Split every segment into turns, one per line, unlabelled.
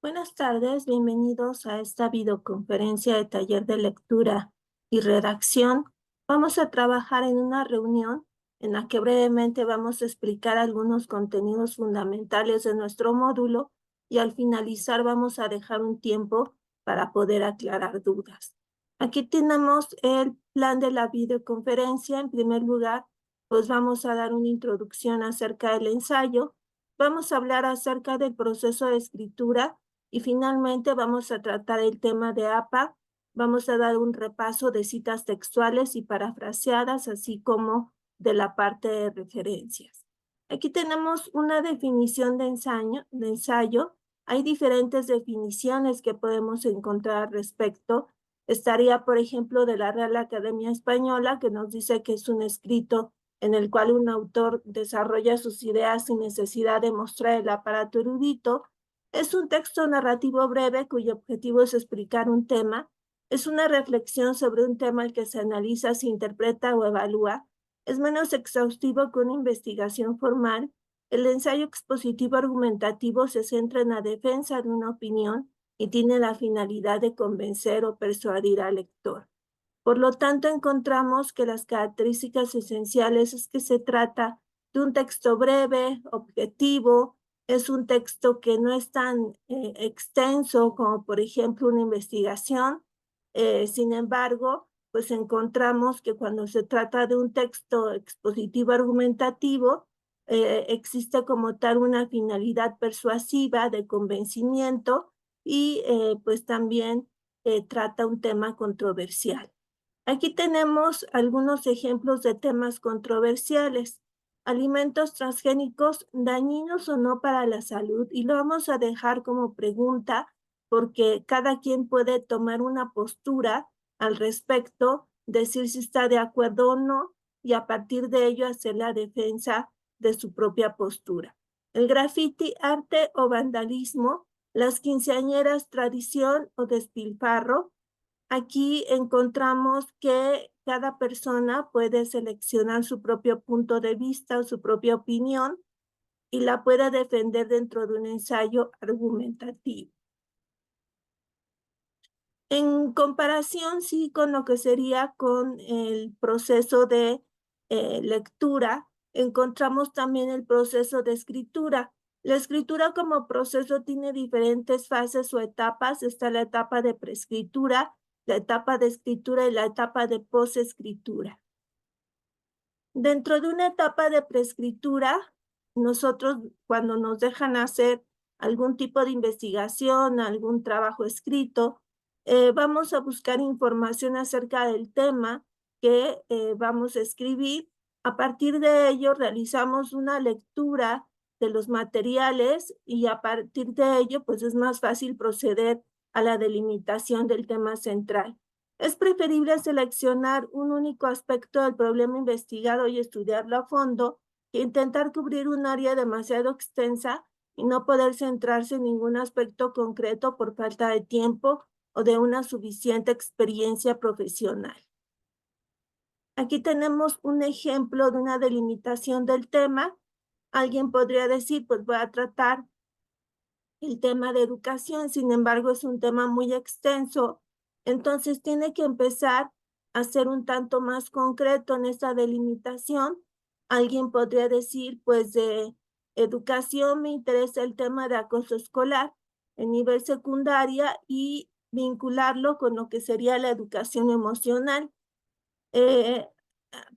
Buenas tardes, bienvenidos a esta videoconferencia de taller de lectura y redacción. Vamos a trabajar en una reunión en la que brevemente vamos a explicar algunos contenidos fundamentales de nuestro módulo y al finalizar vamos a dejar un tiempo para poder aclarar dudas. Aquí tenemos el plan de la videoconferencia. En primer lugar, pues vamos a dar una introducción acerca del ensayo. Vamos a hablar acerca del proceso de escritura y finalmente vamos a tratar el tema de APA. Vamos a dar un repaso de citas textuales y parafraseadas, así como de la parte de referencias. Aquí tenemos una definición de ensayo. Hay diferentes definiciones que podemos encontrar al respecto. Estaría, por ejemplo, de la Real Academia Española, que nos dice que es un escrito en el cual un autor desarrolla sus ideas sin necesidad de mostrar el aparato erudito. Es un texto narrativo breve cuyo objetivo es explicar un tema. Es una reflexión sobre un tema al que se analiza, se interpreta o evalúa. Es menos exhaustivo que una investigación formal. El ensayo expositivo argumentativo se centra en la defensa de una opinión y tiene la finalidad de convencer o persuadir al lector. Por lo tanto, encontramos que las características esenciales es que se trata de un texto breve, objetivo. Es un texto que no es tan extenso como, por ejemplo, una investigación. Sin embargo, pues encontramos que cuando se trata de un texto expositivo argumentativo, existe como tal una finalidad persuasiva de convencimiento y pues también trata un tema controversial. Aquí tenemos algunos ejemplos de temas controversiales. Alimentos transgénicos dañinos o no para la salud, y lo vamos a dejar como pregunta porque cada quien puede tomar una postura al respecto, decir si está de acuerdo o no, y a partir de ello hacer la defensa de su propia postura. El graffiti, arte o vandalismo, las quinceañeras, tradición o despilfarro. Aquí encontramos que cada persona puede seleccionar su propio punto de vista o su propia opinión y la puede defender dentro de un ensayo argumentativo. En comparación, sí, con lo que sería con el proceso de lectura, encontramos también el proceso de escritura. La escritura como proceso tiene diferentes fases o etapas. Está la etapa de preescritura, la etapa de escritura y la etapa de posescritura. Dentro de una etapa de preescritura, nosotros cuando nos dejan hacer algún tipo de investigación, algún trabajo escrito, vamos a buscar información acerca del tema que vamos a escribir. A partir de ello, realizamos una lectura de los materiales y a partir de ello, pues es más fácil proceder a la delimitación del tema central. Es preferible seleccionar un único aspecto del problema investigado y estudiarlo a fondo que intentar cubrir un área demasiado extensa y no poder centrarse en ningún aspecto concreto por falta de tiempo o de una suficiente experiencia profesional. Aquí tenemos un ejemplo de una delimitación del tema. Alguien podría decir, pues voy a tratar el tema de educación, sin embargo, es un tema muy extenso, entonces tiene que empezar a ser un tanto más concreto en esta delimitación. Alguien podría decir, pues de educación me interesa el tema de acoso escolar en nivel secundaria y vincularlo con lo que sería la educación emocional. Eh,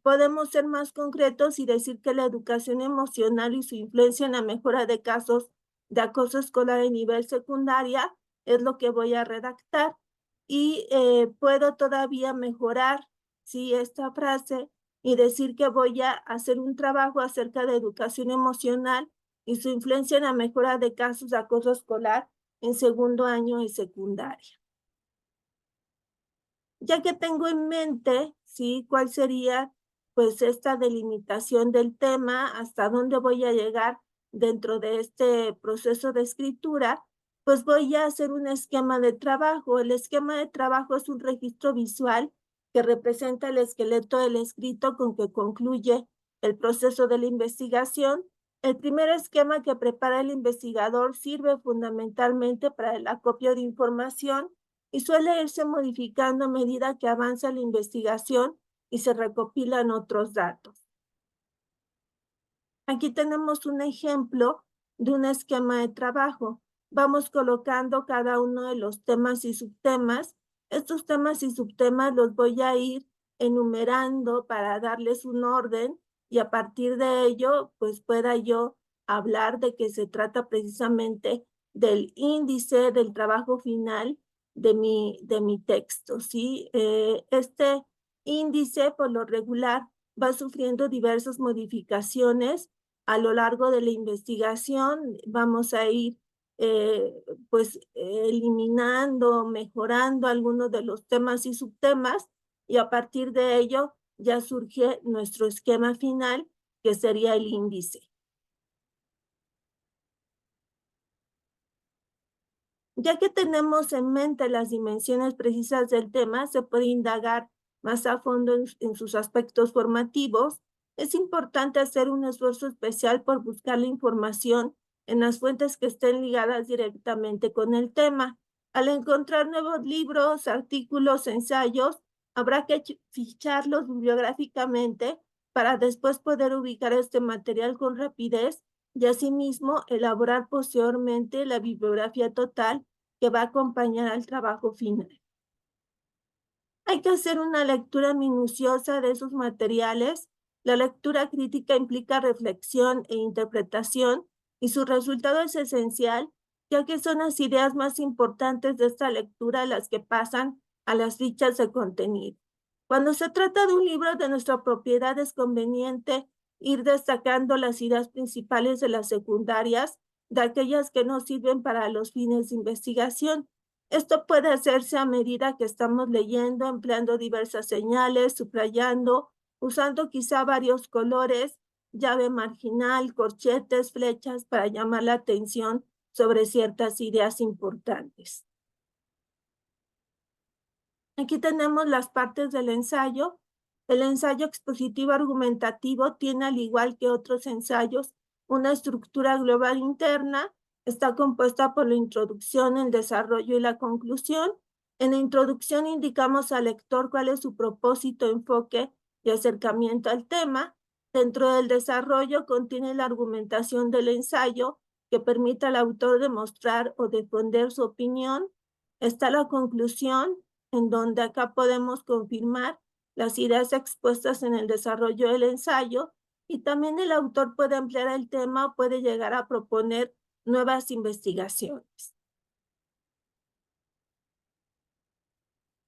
Podemos ser más concretos y decir que la educación emocional y su influencia en la mejora de casos de acoso escolar en nivel secundaria es lo que voy a redactar. Y puedo todavía mejorar, sí, esta frase y decir que voy a hacer un trabajo acerca de educación emocional y su influencia en la mejora de casos de acoso escolar en segundo año de secundaria. Ya que tengo en mente, ¿sí? ¿Cuál sería, pues, esta delimitación del tema, hasta dónde voy a llegar dentro de este proceso de escritura? Pues voy a hacer un esquema de trabajo. El esquema de trabajo es un registro visual que representa el esqueleto del escrito con que concluye el proceso de la investigación. El primer esquema que prepara el investigador sirve fundamentalmente para el acopio de información y suele irse modificando a medida que avanza la investigación y se recopilan otros datos. Aquí tenemos un ejemplo de un esquema de trabajo. Vamos colocando cada uno de los temas y subtemas. Estos temas y subtemas los voy a ir enumerando para darles un orden y a partir de ello, pues pueda yo hablar de que se trata precisamente del índice del trabajo final de mi texto, ¿sí? Este índice, por lo regular, va sufriendo diversas modificaciones a lo largo de la investigación. Vamos a ir eliminando, mejorando algunos de los temas y subtemas y a partir de ello ya surge nuestro esquema final, que sería el índice. Ya que tenemos en mente las dimensiones precisas del tema, se puede indagar más a fondo en sus aspectos formativos. Es importante hacer un esfuerzo especial por buscar la información en las fuentes que estén ligadas directamente con el tema. Al encontrar nuevos libros, artículos, ensayos, habrá que ficharlos bibliográficamente para después poder ubicar este material con rapidez y asimismo elaborar posteriormente la bibliografía total que va a acompañar al trabajo final. Hay que hacer una lectura minuciosa de esos materiales. La lectura crítica implica reflexión e interpretación y su resultado es esencial, ya que son las ideas más importantes de esta lectura las que pasan a las fichas de contenido. Cuando se trata de un libro de nuestra propiedad es conveniente ir destacando las ideas principales de las secundarias, de aquellas que no sirven para los fines de investigación. Esto puede hacerse a medida que estamos leyendo, empleando diversas señales, subrayando, usando quizá varios colores, llave marginal, corchetes, flechas para llamar la atención sobre ciertas ideas importantes. Aquí tenemos las partes del ensayo. El ensayo expositivo argumentativo tiene, al igual que otros ensayos, una estructura global interna. Está compuesta por la introducción, el desarrollo y la conclusión. En la introducción indicamos al lector cuál es su propósito, enfoque y acercamiento al tema. Dentro del desarrollo contiene la argumentación del ensayo que permite al autor demostrar o defender su opinión. Está la conclusión, en donde acá podemos confirmar las ideas expuestas en el desarrollo del ensayo y también el autor puede ampliar el tema o puede llegar a proponer nuevas investigaciones.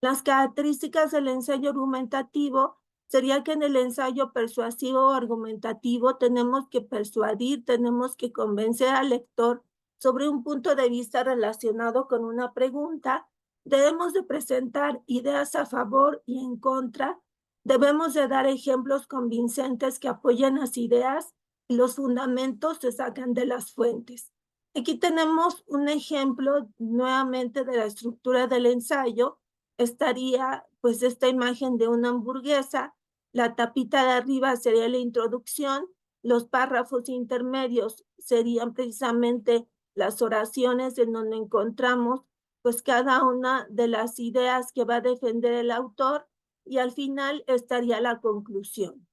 Las características del ensayo argumentativo sería que en el ensayo persuasivo o argumentativo tenemos que persuadir, tenemos que convencer al lector sobre un punto de vista relacionado con una pregunta. Debemos de presentar ideas a favor y en contra. Debemos de dar ejemplos convincentes que apoyen las ideas y los fundamentos se sacan de las fuentes. Aquí tenemos un ejemplo nuevamente de la estructura del ensayo. Estaría pues esta imagen de una hamburguesa, la tapita de arriba sería la introducción, los párrafos intermedios serían precisamente las oraciones en donde encontramos pues cada una de las ideas que va a defender el autor y al final estaría la conclusión.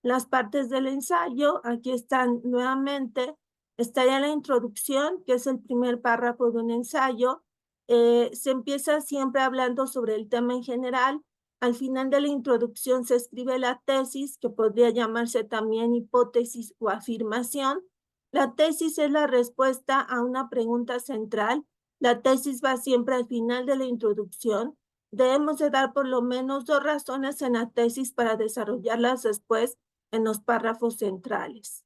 Las partes del ensayo, aquí están nuevamente, estaría la introducción, que es el primer párrafo de un ensayo. Se empieza siempre hablando sobre el tema en general. Al final de la introducción se escribe la tesis, que podría llamarse también hipótesis o afirmación. La tesis es la respuesta a una pregunta central. La tesis va siempre al final de la introducción. Debemos de dar por lo menos 2 razones en la tesis para desarrollarlas después en los párrafos centrales.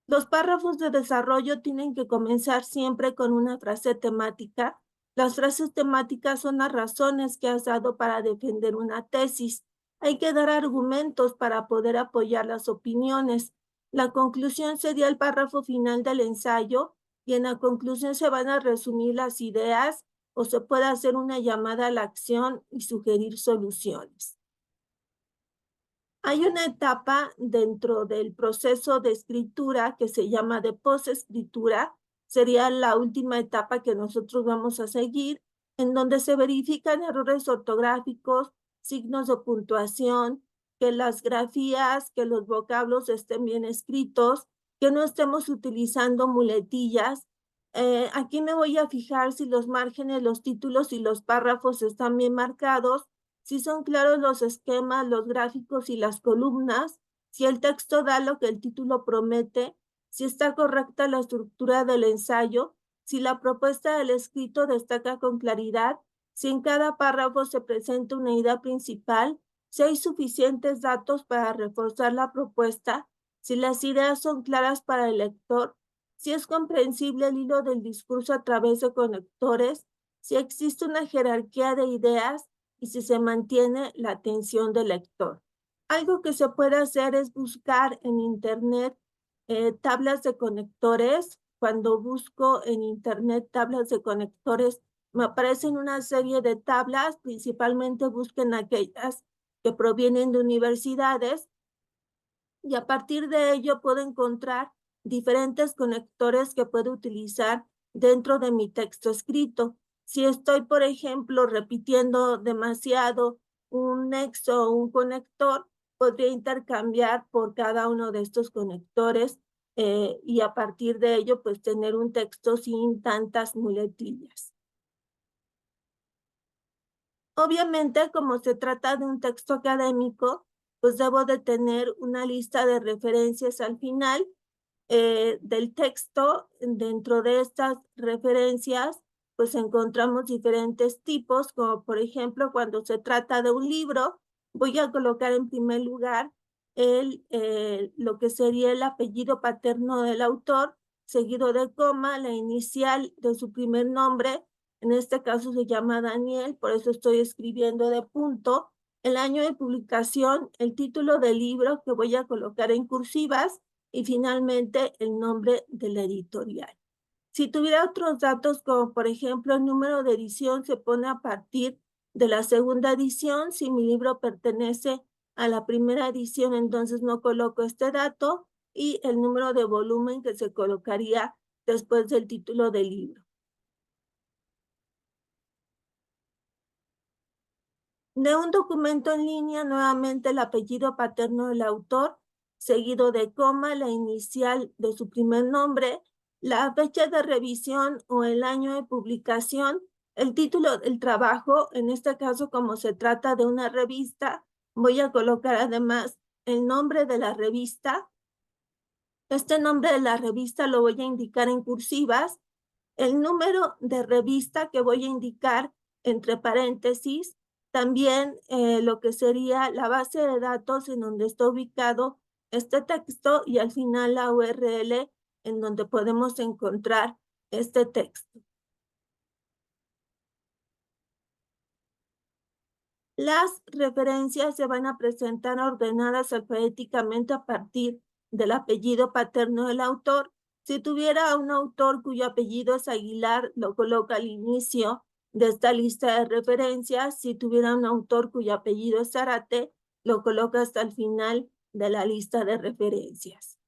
Los párrafos de desarrollo tienen que comenzar siempre con una frase temática. Las frases temáticas son las razones que has dado para defender una tesis. Hay que dar argumentos para poder apoyar las opiniones. La conclusión sería el párrafo final del ensayo y en la conclusión se van a resumir las ideas o se puede hacer una llamada a la acción y sugerir soluciones. Hay una etapa dentro del proceso de escritura que se llama de posescritura. Sería la última etapa que nosotros vamos a seguir, en donde se verifican errores ortográficos, signos de puntuación, que las grafías, que los vocablos estén bien escritos, que no estemos utilizando muletillas. Aquí me voy a fijar si los márgenes, los títulos y los párrafos están bien marcados, si son claros los esquemas, los gráficos y las columnas, si el texto da lo que el título promete, si está correcta la estructura del ensayo, si la propuesta del escrito destaca con claridad, si en cada párrafo se presenta una idea principal, si hay suficientes datos para reforzar la propuesta, si las ideas son claras para el lector, si es comprensible el hilo del discurso a través de conectores, si existe una jerarquía de ideas y si se mantiene la atención del lector. Algo que se puede hacer es buscar en Internet tablas de conectores. Cuando busco en Internet tablas de conectores, me aparecen una serie de tablas, principalmente busquen aquellas que provienen de universidades, y a partir de ello puedo encontrar diferentes conectores que puedo utilizar dentro de mi texto escrito. Si estoy, por ejemplo, repitiendo demasiado un nexo o un conector, podría intercambiar por cada uno de estos conectores y a partir de ello, pues tener un texto sin tantas muletillas. Obviamente, como se trata de un texto académico, pues debo de tener una lista de referencias al final del texto. Dentro de estas referencias, pues encontramos diferentes tipos, como por ejemplo, cuando se trata de un libro, voy a colocar en primer lugar lo que sería el apellido paterno del autor, seguido de coma, la inicial de su primer nombre. En este caso se llama Daniel, por eso estoy escribiendo de punto, el año de publicación, el título del libro que voy a colocar en cursivas y finalmente el nombre de la editorial. Si tuviera otros datos, como por ejemplo el número de edición, se pone a partir de la segunda edición. Si mi libro pertenece a la primera edición, entonces no coloco este dato, y el número de volumen que se colocaría después del título del libro. De un documento en línea, nuevamente el apellido paterno del autor, seguido de coma, la inicial de su primer nombre, la fecha de revisión o el año de publicación, el título del trabajo. En este caso, como se trata de una revista, voy a colocar además el nombre de la revista. Este nombre de la revista lo voy a indicar en cursivas, el número de revista que voy a indicar entre paréntesis, también lo que sería la base de datos en donde está ubicado este texto y al final la URL en donde podemos encontrar este texto. Las referencias se van a presentar ordenadas alfabéticamente a partir del apellido paterno del autor. Si tuviera un autor cuyo apellido es Aguilar, lo coloca al inicio de esta lista de referencias. Si tuviera un autor cuyo apellido es Zárate, lo coloca hasta el final de la lista de referencias.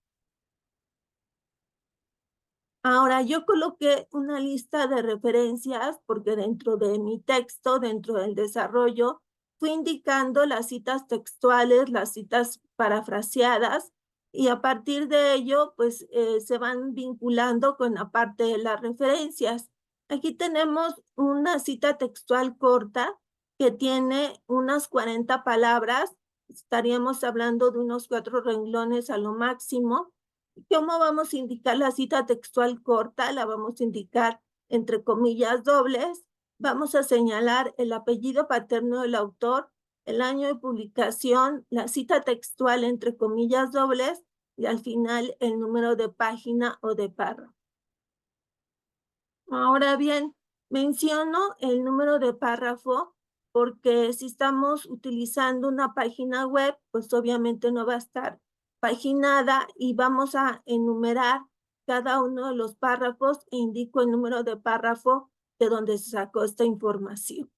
Ahora, yo coloqué una lista de referencias porque dentro de mi texto, dentro del desarrollo, fui indicando las citas textuales, las citas parafraseadas, y a partir de ello, pues se van vinculando con la parte de las referencias. Aquí tenemos una cita textual corta que tiene unas 40 palabras. Estaríamos hablando de unos 4 renglones a lo máximo. ¿Cómo vamos a indicar la cita textual corta? La vamos a indicar entre comillas dobles. Vamos a señalar el apellido paterno del autor, el año de publicación, la cita textual entre comillas dobles y al final el número de página o de párrafo. Ahora bien, menciono el número de párrafo porque si estamos utilizando una página web, pues obviamente no va a estar paginada y vamos a enumerar cada uno de los párrafos e indico el número de párrafo de donde se sacó esta información.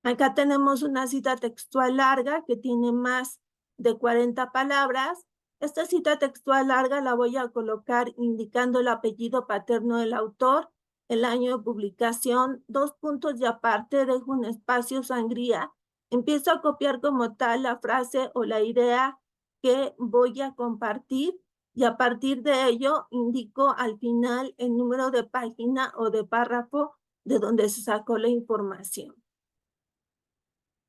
Acá tenemos una cita textual larga que tiene más de 40 palabras. Esta cita textual larga la voy a colocar indicando el apellido paterno del autor, el año de publicación, 2 puntos y aparte dejo un espacio sangría. Empiezo a copiar como tal la frase o la idea que voy a compartir y a partir de ello indico al final el número de página o de párrafo de donde se sacó la información.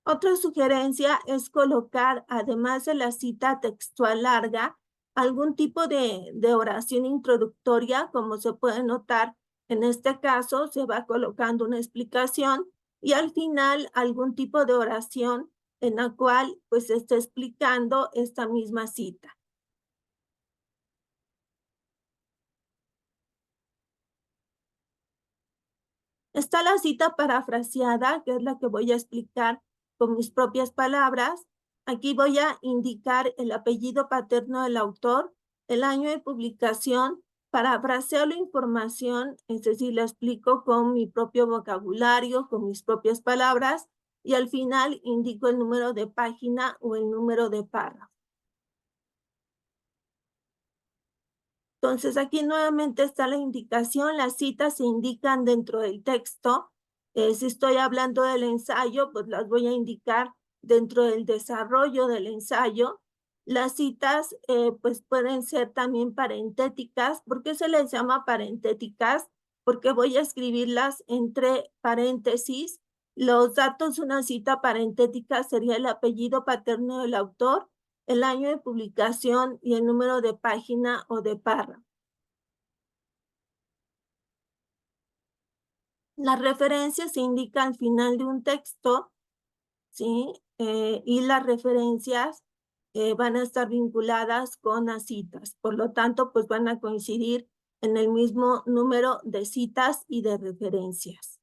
Otra sugerencia es colocar, además de la cita textual larga, algún tipo de oración introductoria, como se puede notar. En este caso, se va colocando una explicación y al final algún tipo de oración en la cual pues se está explicando esta misma cita. Está la cita parafraseada, que es la que voy a explicar con mis propias palabras. Aquí voy a indicar el apellido paterno del autor, el año de publicación, parafraseo la información, es decir, la explico con mi propio vocabulario, con mis propias palabras, y al final indico el número de página o el número de párrafo. Entonces, aquí nuevamente está la indicación, las citas se indican dentro del texto. Si estoy hablando del ensayo, pues las voy a indicar dentro del desarrollo del ensayo. Las citas, pues pueden ser también parentéticas. ¿Por qué se les llama parentéticas? Porque voy a escribirlas entre paréntesis. Los datos de una cita parentética sería el apellido paterno del autor, el año de publicación y el número de página o de párrafo. Las referencias se indican al final de un texto, ¿sí? Y las referencias van a estar vinculadas con las citas. Por lo tanto, pues van a coincidir en el mismo número de citas y de referencias.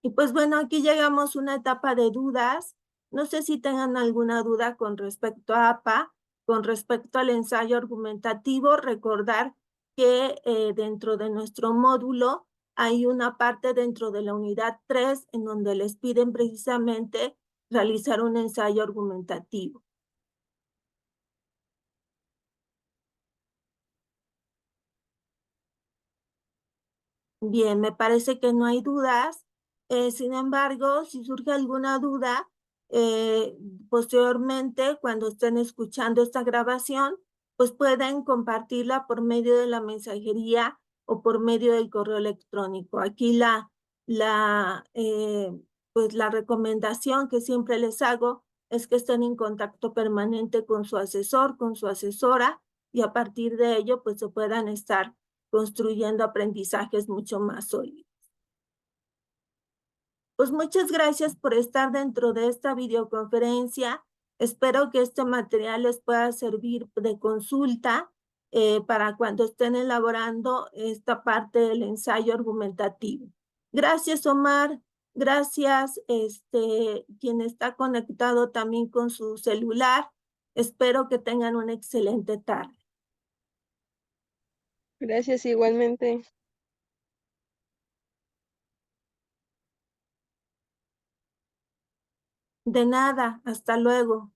Y pues bueno, aquí llegamos a una etapa de dudas. No sé si tengan alguna duda con respecto a APA, con respecto al ensayo argumentativo. Recordar que dentro de nuestro módulo hay una parte dentro de la unidad 3 en donde les piden precisamente realizar un ensayo argumentativo. Bien, me parece que no hay dudas. Sin embargo, si surge alguna duda, eh, posteriormente, cuando estén escuchando esta grabación, pues pueden compartirla por medio de la mensajería o por medio del correo electrónico. Aquí pues la recomendación que siempre les hago es que estén en contacto permanente con su asesor, con su asesora, y a partir de ello, pues se puedan estar construyendo aprendizajes mucho más sólidos. Pues muchas gracias por estar dentro de esta videoconferencia. Espero que este material les pueda servir de consulta para cuando estén elaborando esta parte del ensayo argumentativo. Gracias, Omar. Gracias, quien está conectado también con su celular. Espero que tengan una excelente tarde.
Gracias igualmente.
De nada, hasta luego.